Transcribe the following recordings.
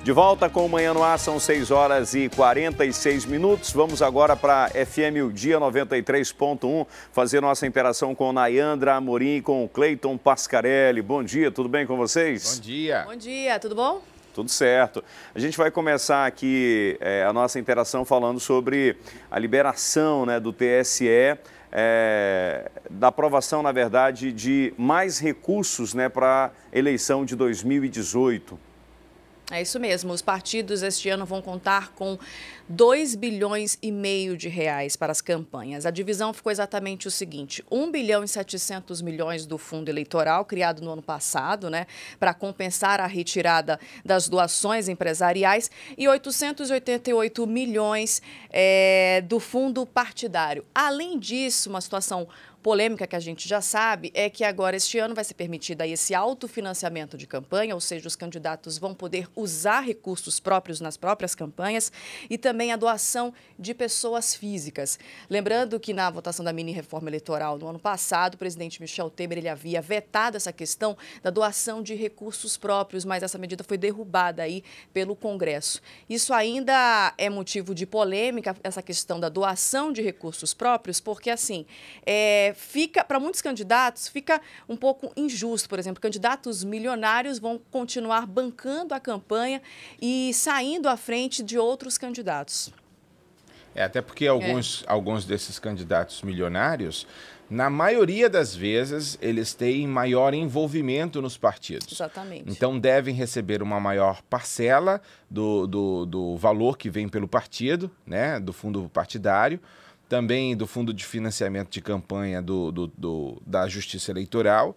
De volta com o Manhã no Ar, são 6 horas e 46 minutos. Vamos agora para FM O Dia 93.1, fazer nossa interação com Nayandra Amorim e com o Cleiton Pascarelli. Bom dia, tudo bem com vocês? Bom dia. Bom dia, tudo bom? Tudo certo. A gente vai começar aqui a nossa interação falando sobre a liberação, né, do TSE, da aprovação, na verdade, de mais recursos, né, para a eleição de 2018. É isso mesmo, os partidos este ano vão contar com 2,5 bilhões de reais para as campanhas. A divisão ficou exatamente o seguinte: 1 bilhão e 700 milhões do fundo eleitoral, criado no ano passado, né, para compensar a retirada das doações empresariais, e 888 milhões do fundo partidário. Além disso, uma situação polêmica que a gente já sabe é que agora este ano vai ser permitido aí esse autofinanciamento de campanha, ou seja, os candidatos vão poder usar recursos próprios nas próprias campanhas, e também a doação de pessoas físicas. Lembrando que na votação da mini-reforma eleitoral no ano passado, o presidente Michel Temer ele havia vetado essa questão da doação de recursos próprios, mas essa medida foi derrubada aí pelo Congresso. Isso ainda é motivo de polêmica, essa questão da doação de recursos próprios, porque assim, fica, para muitos candidatos, fica um pouco injusto. Por exemplo, candidatos milionários vão continuar bancando a campanha e saindo à frente de outros candidatos. Até porque alguns desses candidatos milionários, na maioria das vezes, eles têm maior envolvimento nos partidos. Exatamente. Então, devem receber uma maior parcela do valor que vem pelo partido, né, do fundo partidário, também do fundo de financiamento de campanha da Justiça Eleitoral.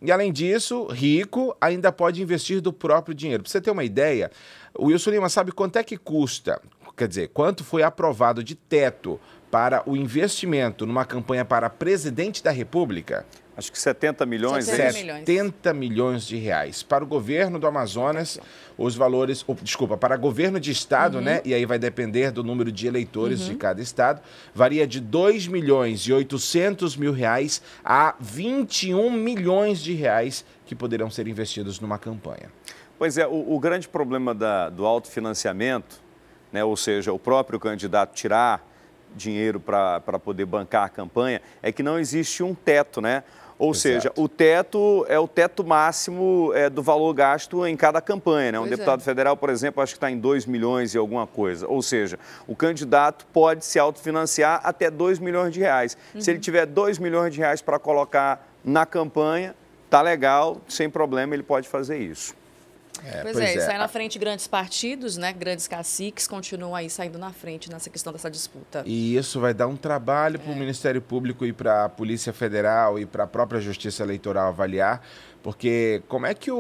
E, além disso, rico ainda pode investir do próprio dinheiro. Para você ter uma ideia, o Wilson Lima sabe quanto é que custa, quer dizer, quanto foi aprovado de teto para o investimento numa campanha para presidente da República? Acho que 70 milhões. 70 milhões de reais. Para o governo do Amazonas, os valores... para governo de estado, né? E aí vai depender do número de eleitores de cada estado. Varia de 2 milhões e 800 mil reais a 21 milhões de reais que poderão ser investidos numa campanha. Pois é, o grande problema do autofinanciamento, né? Ou seja, o próprio candidato tirar dinheiro para poder bancar a campanha, é que não existe um teto, né? Ou seja, o teto é o teto máximo do valor gasto em cada campanha, né? Um deputado federal, por exemplo, acho que está em 2 milhões e alguma coisa. Ou seja, o candidato pode se autofinanciar até 2 milhões de reais. Se ele tiver 2 milhões de reais para colocar na campanha, tá legal, sem problema, ele pode fazer isso. Pois é, sai na frente grandes partidos, né? Grandes caciques continuam aí saindo na frente nessa questão dessa disputa. E isso vai dar um trabalho para o Ministério Público e para a Polícia Federal e para a própria Justiça Eleitoral avaliar, porque como é que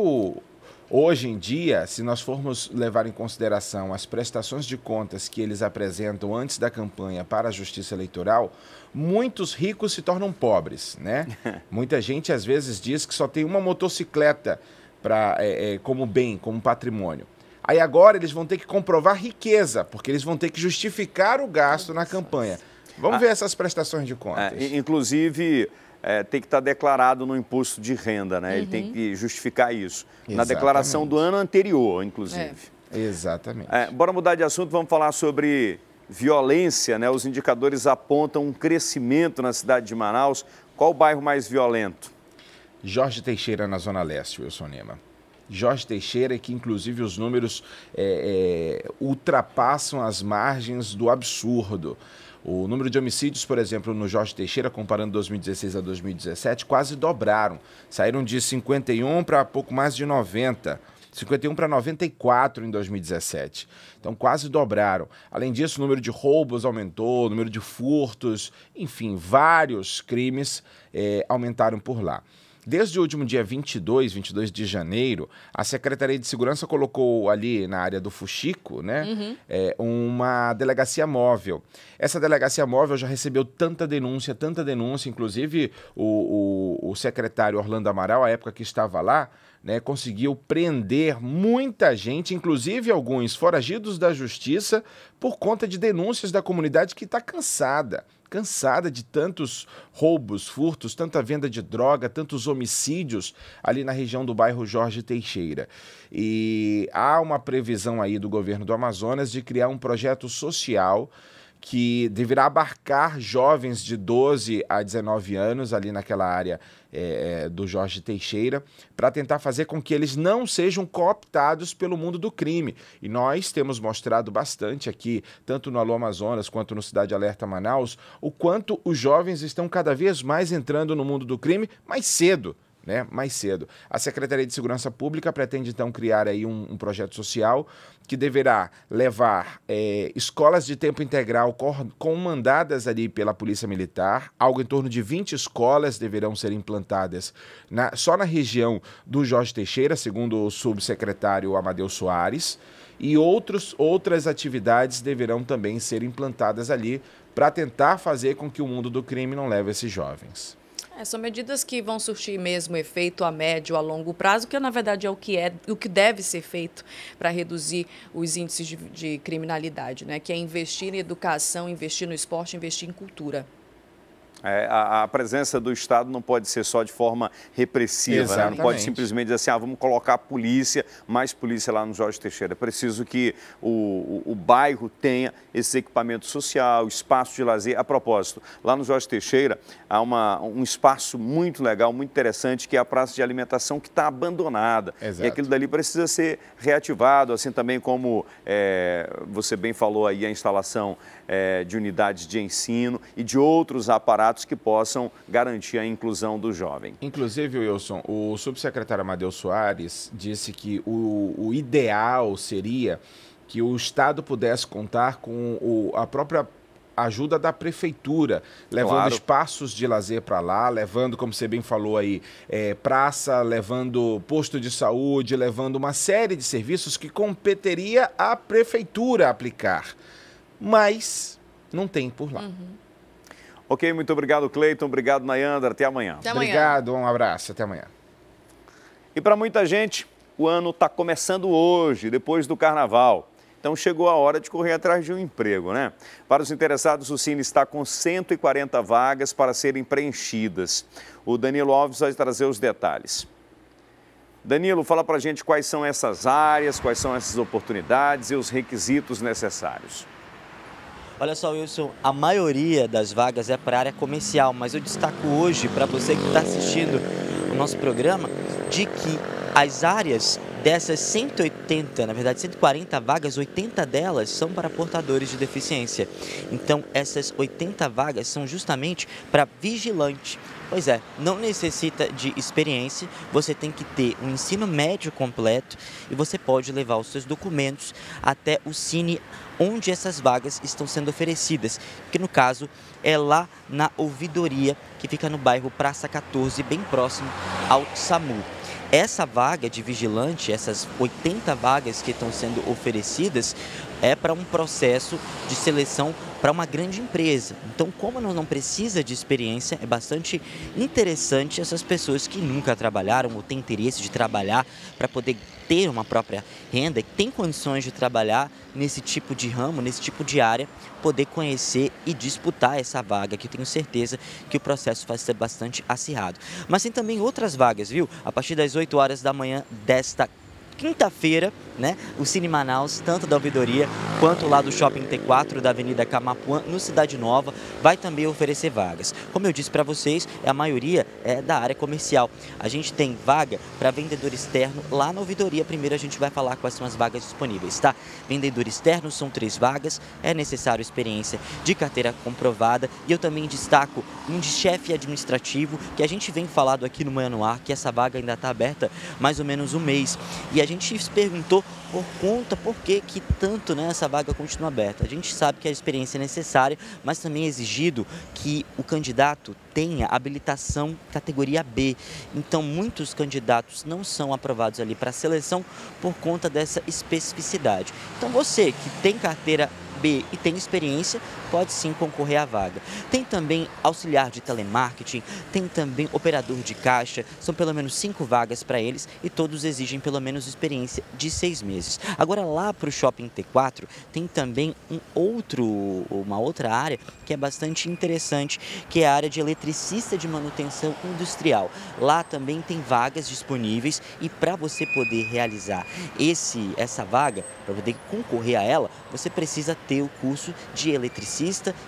hoje em dia, se nós formos levar em consideração as prestações de contas que eles apresentam antes da campanha para a Justiça Eleitoral, muitos ricos se tornam pobres, né? Muita gente às vezes diz que só tem uma motocicleta como bem, como patrimônio. Aí agora eles vão ter que comprovar riqueza, porque eles vão ter que justificar o gasto na campanha. Vamos ver essas prestações de contas. Inclusive, tem que estar declarado no imposto de renda, né? Ele tem que justificar isso. Exatamente. Na declaração do ano anterior, inclusive. Exatamente. Bora mudar de assunto, vamos falar sobre violência, né? Os indicadores apontam um crescimento na cidade de Manaus. Qual o bairro mais violento? Jorge Teixeira, na Zona Leste, Wilson Lima. Jorge Teixeira, que inclusive os números ultrapassam as margens do absurdo. O número de homicídios, por exemplo, no Jorge Teixeira, comparando 2016 a 2017, quase dobraram. Saíram de 51 para pouco mais de 90. 51 para 94 em 2017. Então, quase dobraram. Além disso, o número de roubos aumentou, o número de furtos, enfim, vários crimes aumentaram por lá. Desde o último dia 22 de janeiro, a Secretaria de Segurança colocou ali na área do Fuxico, né, uma delegacia móvel. Essa delegacia móvel já recebeu tanta denúncia, inclusive o secretário Orlando Amaral, à época que estava lá, né, conseguiu prender muita gente, inclusive alguns foragidos da justiça, por conta de denúncias da comunidade que está cansada. cansada de tantos roubos, furtos, tanta venda de droga, tantos homicídios ali na região do bairro Jorge Teixeira. E há uma previsão aí do governo do Amazonas de criar um projeto social que deverá abarcar jovens de 12 a 19 anos ali naquela área do Jorge Teixeira, para tentar fazer com que eles não sejam cooptados pelo mundo do crime. E nós temos mostrado bastante aqui, tanto no Alô Amazonas quanto no Cidade Alerta Manaus, o quanto os jovens estão cada vez mais entrando no mundo do crime mais cedo. Mais cedo. A Secretaria de Segurança Pública pretende, então, criar aí um projeto social que deverá levar escolas de tempo integral comandadas ali pela Polícia Militar. Algo em torno de 20 escolas deverão ser implantadas só na região do Jorge Teixeira, segundo o subsecretário Amadeu Soares. E outras atividades deverão também ser implantadas ali para tentar fazer com que o mundo do crime não leve esses jovens. São medidas que vão surtir mesmo efeito a médio, a longo prazo, que na verdade é o que deve ser feito para reduzir os índices de criminalidade, né? Que é investir em educação, investir no esporte, investir em cultura. A presença do Estado não pode ser só de forma repressiva, né? Não pode simplesmente dizer assim, vamos colocar mais polícia lá no Jorge Teixeira. É preciso que o bairro tenha esse equipamento social, espaço de lazer. A propósito, lá no Jorge Teixeira há um espaço muito legal, muito interessante, que é a praça de alimentação que está abandonada. Exato. E aquilo dali precisa ser reativado, assim também como você bem falou aí, a instalação de unidades de ensino e de outros aparatos que possam garantir a inclusão do jovem. Inclusive, Wilson, o subsecretário Amadeu Soares disse que o ideal seria que o Estado pudesse contar com a própria ajuda da prefeitura, levando espaços de lazer para lá, levando, como você bem falou aí, praça, levando posto de saúde, levando uma série de serviços que competeria à prefeitura aplicar. Mas não tem por lá. Ok, muito obrigado, Cleiton. Obrigado, Nayandra. Até amanhã. Até amanhã. Obrigado, um abraço. Até amanhã. E para muita gente, o ano está começando hoje, depois do Carnaval. Então chegou a hora de correr atrás de um emprego, né? Para os interessados, o Cine está com 140 vagas para serem preenchidas. O Danilo Alves vai trazer os detalhes. Danilo, fala para a gente quais são essas áreas, quais são essas oportunidades e os requisitos necessários. Olha só, Wilson, a maioria das vagas é para a área comercial, mas eu destaco hoje para você que está assistindo o nosso programa, de que as áreas dessas 180, na verdade 140 vagas, 80 delas são para portadores de deficiência. Então, essas 80 vagas são justamente para vigilante. Pois é, não necessita de experiência, você tem que ter um ensino médio completo e você pode levar os seus documentos até o Cine onde essas vagas estão sendo oferecidas, que no caso é lá na ouvidoria, que fica no bairro Praça 14, bem próximo ao SAMU. Essa vaga de vigilante, essas 80 vagas que estão sendo oferecidas, é para um processo de seleção para uma grande empresa. Então, como não precisa de experiência, é bastante interessante essas pessoas que nunca trabalharam ou têm interesse de trabalhar para poder ter uma própria renda e têm condições de trabalhar nesse tipo de ramo, nesse tipo de área, poder conhecer e disputar essa vaga, que eu tenho certeza que o processo vai ser bastante acirrado. Mas tem também outras vagas, viu? A partir das 8 horas da manhã desta quinta-feira, né, o Cine Manaus, tanto da ouvidoria quanto lá do Shopping T4 da Avenida Camapuã, no Cidade Nova, vai também oferecer vagas. Como eu disse para vocês, a maioria é da área comercial. A gente tem vaga para vendedor externo lá na ouvidoria. Primeiro a gente vai falar quais são as vagas disponíveis, tá? Vendedor externo são 3 vagas, é necessário experiência de carteira comprovada, e eu também destaco um de chefe administrativo, que a gente vem falado aqui no Manhã no Ar, que essa vaga ainda está aberta mais ou menos um mês, e a gente se perguntou por que tanto, né, essa vaga continua aberta. A gente sabe que a experiência é necessária, mas também é exigido que o candidato tenha habilitação categoria B. Então, muitos candidatos não são aprovados ali para a seleção por conta dessa especificidade. Então, você que tem carteira B e tem experiência, pode sim concorrer à vaga. Tem também auxiliar de telemarketing, tem também operador de caixa, são pelo menos 5 vagas para eles e todos exigem pelo menos experiência de 6 meses. Agora lá para o Shopping T4 tem também uma outra área que é bastante interessante, que é a área de eletricista de manutenção industrial. Lá também tem vagas disponíveis e para você poder realizar essa vaga, para poder concorrer a ela, você precisa ter o curso de eletricista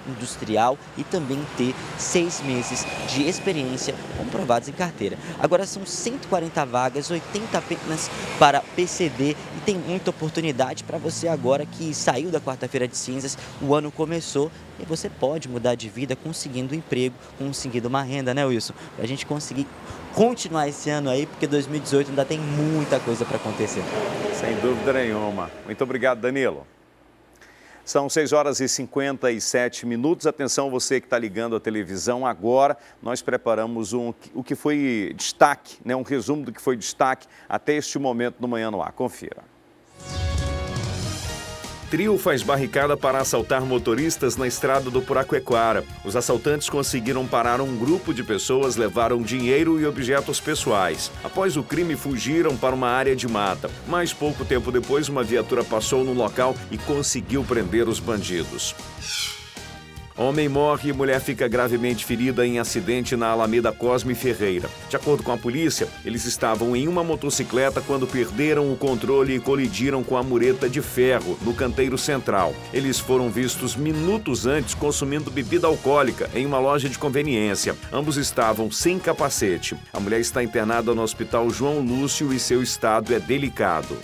industrial e também ter 6 meses de experiência comprovados em carteira. Agora são 140 vagas, 80 apenas para PCD e tem muita oportunidade para você agora que saiu da quarta-feira de cinzas, o ano começou e você pode mudar de vida conseguindo um emprego, conseguindo uma renda, né, Wilson? Para a gente conseguir continuar esse ano aí, porque 2018 ainda tem muita coisa para acontecer. Sem dúvida nenhuma. Muito obrigado, Danilo. São 6 horas e 57 minutos. Atenção, você que está ligando a televisão agora. Nós preparamos o que foi destaque, né? Um resumo do que foi destaque até este momento no Manhã no Ar. Confira. Trio faz barricada para assaltar motoristas na estrada do Puraquequara. Os assaltantes conseguiram parar um grupo de pessoas, levaram dinheiro e objetos pessoais. Após o crime, fugiram para uma área de mata. Mas pouco tempo depois, uma viatura passou no local e conseguiu prender os bandidos. Homem morre e mulher fica gravemente ferida em acidente na Alameda Cosme Ferreira. De acordo com a polícia, eles estavam em uma motocicleta quando perderam o controle e colidiram com a mureta de ferro no canteiro central. Eles foram vistos minutos antes consumindo bebida alcoólica em uma loja de conveniência. Ambos estavam sem capacete. A mulher está internada no Hospital João Lúcio e seu estado é delicado.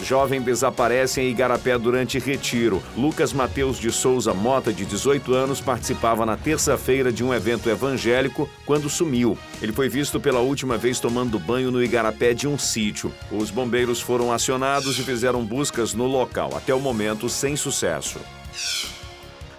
Jovem desaparece em Igarapé durante retiro. Lucas Mateus de Souza Mota, de 18 anos, participava na terça-feira de um evento evangélico quando sumiu. Ele foi visto pela última vez tomando banho no Igarapé de um sítio. Os bombeiros foram acionados e fizeram buscas no local, até o momento sem sucesso.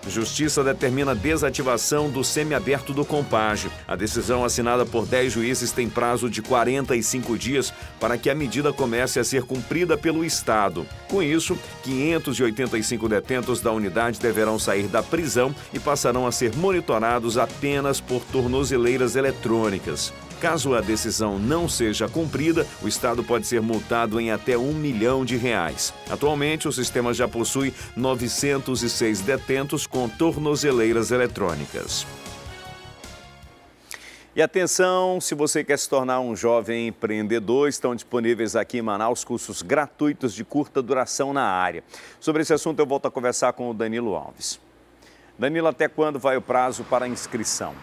Justiça determina desativação do semiaberto do Compage. A decisão assinada por 10 juízes tem prazo de 45 dias para que a medida comece a ser cumprida pelo Estado. Com isso, 585 detentos da unidade deverão sair da prisão e passarão a ser monitorados apenas por tornozeleiras eletrônicas. Caso a decisão não seja cumprida, o Estado pode ser multado em até R$1 milhão. Atualmente, o sistema já possui 906 detentos com tornozeleiras eletrônicas. E atenção, se você quer se tornar um jovem empreendedor, estão disponíveis aqui em Manaus cursos gratuitos de curta duração na área. Sobre esse assunto, eu volto a conversar com o Danilo Alves. Danilo, até quando vai o prazo para a inscrição?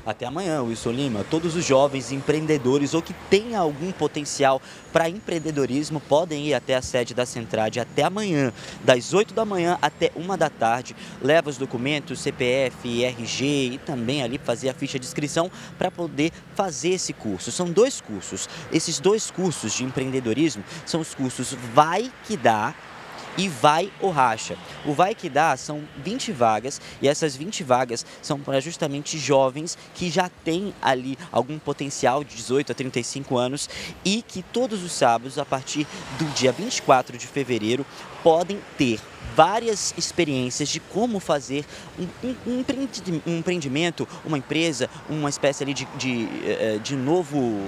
Até amanhã, Wilson Lima. Todos os jovens empreendedores ou que têm algum potencial para empreendedorismo podem ir até a sede da Centrade até amanhã, das 8 da manhã até 1 da tarde. Leva os documentos, CPF, RG e também ali fazer a ficha de inscrição para poder fazer esse curso. São 2 cursos. Esses 2 cursos de empreendedorismo são os cursos Vai Que Dá e Vai ou Racha. O Vai Que Dá são 20 vagas e essas 20 vagas são para justamente jovens que já têm ali algum potencial de 18 a 35 anos e que todos os sábados, a partir do dia 24 de fevereiro, podem ter várias experiências de como fazer um empreendimento, uma empresa, uma espécie ali de novo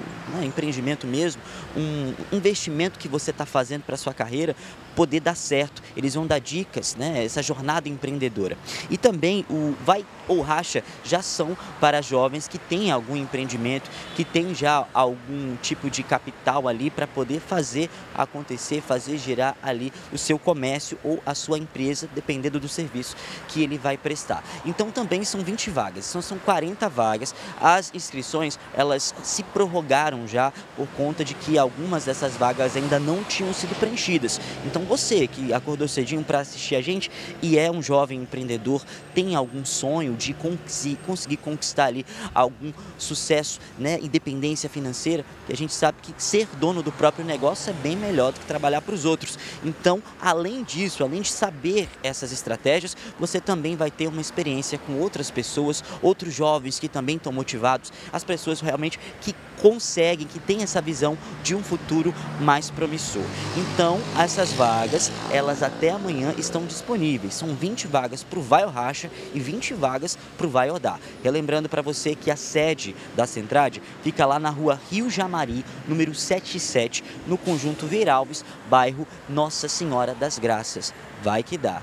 empreendimento mesmo, um investimento que você está fazendo para a sua carreira poder dar certo. Eles vão dar dicas, né, essa jornada empreendedora. E também o Vai ou Racha já são para jovens que têm algum empreendimento, que têm já algum tipo de capital ali para poder fazer acontecer, fazer girar ali o seu comércio ou a sua empresa, dependendo do serviço que ele vai prestar. Então também são 20 vagas, então são 40 vagas. As inscrições, elas se prorrogaram já por conta de que algumas dessas vagas ainda não tinham sido preenchidas. Então você que acordou cedinho para assistir a gente e é um jovem empreendedor, tem algum sonho de conseguir conquistar ali algum sucesso, né, independência financeira, que a gente sabe que ser dono do próprio negócio é bem melhor do que trabalhar para os outros. Então, além disso, além de saber essas estratégias, você também vai ter uma experiência com outras pessoas, outros jovens que também estão motivados, as pessoas realmente que conseguem, que têm essa visão de um futuro mais promissor. Então, essas vagas, elas até amanhã estão disponíveis. São 20 vagas para o Vai ou Racha e 20 vagas para o Vai ou Dá. Relembrando para você que a sede da Centrade fica lá na rua Rio Jamari, número 77, no conjunto Vieira Alves, bairro Nossa Senhora das Graças. Vai que dá.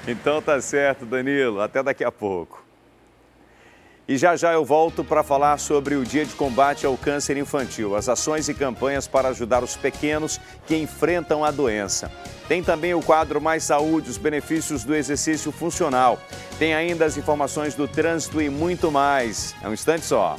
Então tá certo, Danilo. Até daqui a pouco. E já eu volto para falar sobre o Dia de Combate ao Câncer Infantil, as ações e campanhas para ajudar os pequenos que enfrentam a doença. Tem também o quadro Mais Saúde, os benefícios do exercício funcional. Tem ainda as informações do trânsito e muito mais. É um instante só.